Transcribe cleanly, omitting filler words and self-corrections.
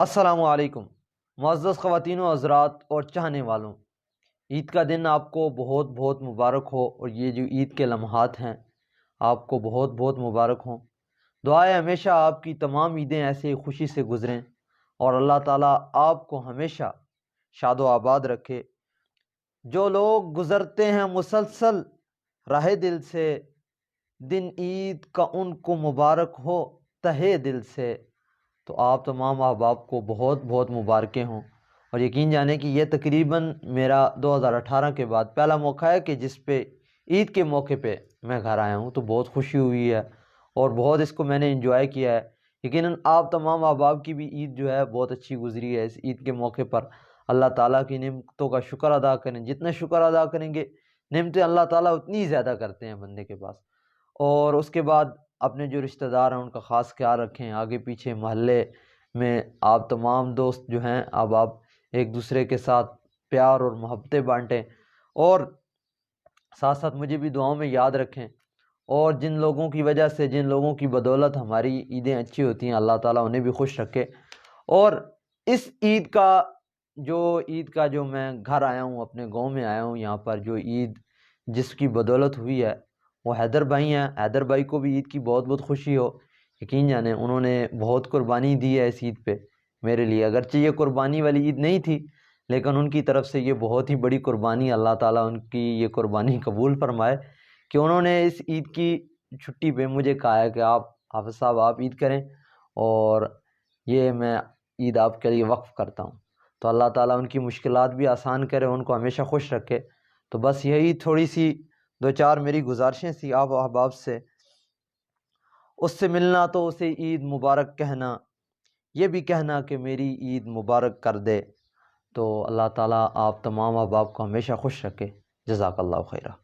السلام علیکم معزز خواتین و حضرات اور چاہنے والوں، عید کا دن آپ کو بہت بہت مبارک ہو، اور یہ جو عید کے لمحات ہیں آپ کو بہت بہت مبارک ہوں۔ دعا ہے ہمیشہ آپ کی تمام عیدیں ایسے ہی خوشی سے گزریں، اور اللہ تعالیٰ آپ کو ہمیشہ شاد و آباد رکھے۔ جو لوگ گزرتے ہیں مسلسل راہ دل سے، دن عید کا ان کو مبارک ہو تہہ دل سے۔ تو آپ تمام احباب کو بہت بہت مبارکیں ہوں، اور یقین جانیں کہ یہ تقریباً میرا 2018 کے بعد پہلا موقع ہے کہ جس پہ عید کے موقع پہ میں گھر آیا ہوں، تو بہت خوشی ہوئی ہے اور بہت اس کو میں نے انجوائے کیا ہے۔ یقیناً آپ تمام احباب کی بھی عید جو ہے بہت اچھی گزری ہے۔ اس عید کے موقع پر اللہ تعالیٰ کی نعمتوں کا شکر ادا کریں، جتنے شکر ادا کریں گے نعمتیں اللہ تعالیٰ اتنی ہی زیادہ کرتے ہیں بندے کے پاس۔ اور اس کے بعد اپنے جو رشتہ دار ہیں ان کا خاص خیال رکھیں، آگے پیچھے محلے میں آپ تمام دوست جو ہیں اب آپ ایک دوسرے کے ساتھ پیار اور محبتیں بانٹیں، اور ساتھ ساتھ مجھے بھی دعاؤں میں یاد رکھیں۔ اور جن لوگوں کی وجہ سے، جن لوگوں کی بدولت ہماری عیدیں اچھی ہوتی ہیں، اللہ تعالیٰ انہیں بھی خوش رکھے۔ اور اس عید کا جو میں گھر آیا ہوں، اپنے گاؤں میں آیا ہوں، یہاں پر جو عید جس کی بدولت ہوئی ہے وہ حیدر بھائی ہیں۔ حیدر بھائی کو بھی عید کی بہت بہت خوشی ہو۔ یقین جانیں انہوں نے بہت قربانی دی ہے اس عید پہ میرے لیے، اگرچہ یہ قربانی والی عید نہیں تھی لیکن ان کی طرف سے یہ بہت ہی بڑی قربانی، اللہ تعالیٰ ان کی یہ قربانی قبول فرمائے کہ انہوں نے اس عید کی چھٹی پہ مجھے کہا ہے کہ آپ حافظ صاحب آپ عید کریں، اور یہ میں عید آپ کے لیے وقف کرتا ہوں۔ تو اللہ تعالیٰ ان کی مشکلات بھی آسان کرے، ان کو ہمیشہ خوش رکھے۔ تو بس یہی تھوڑی سی دو چار میری گزارشیں تھی آپ احباب سے۔ اس سے ملنا تو اسے عید مبارک کہنا، یہ بھی کہنا کہ میری عید مبارک کر دے۔ تو اللہ تعالیٰ آپ تمام احباب کو ہمیشہ خوش رکھے۔ جزاک اللہ خیرہ۔